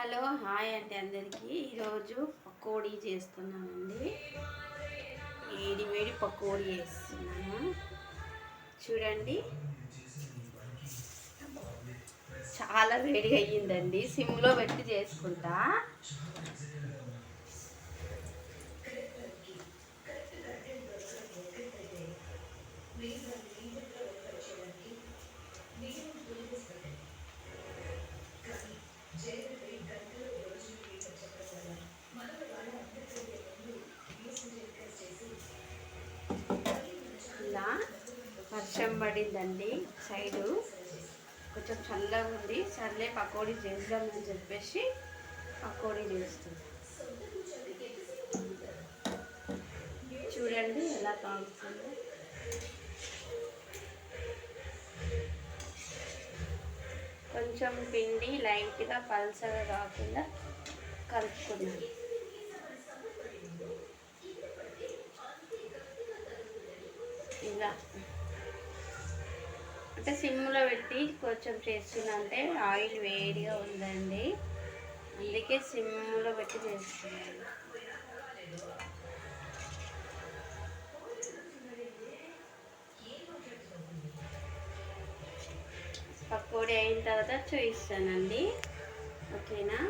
Hello hi అండి అందరికీ. ఈరోజు పకోడీ చేస్తున్నానండి. వేడి వేడి పకోడీ చేస్తున్నాను. చూడండి, చాలా వేడిగా అయ్యిందండి. సిమ్లో పెట్టి చేసుకుంటా. ఇలా వర్షం పడిందండి సైడు, కొంచెం చల్లగా ఉంది. సర్లే పకోడీ చేద్దామని చెప్పేసి పకోడీ చేస్తుంది. చూడండి ఎలా కాగుతుందో. కొంచెం పిండి లైట్గా పల్చగా కాకుండా కలుపుకున్నాను. ఇలా అంటే సిమ్లో పెట్టి కొంచెం చేస్తుందంటే ఆయిల్ వేడిగా ఉందండి, అందుకే సిమ్లో పెట్టి చేస్తున్నాను. పకోడీ అయిన తర్వాత చూపిస్తానండి, ఓకేనా.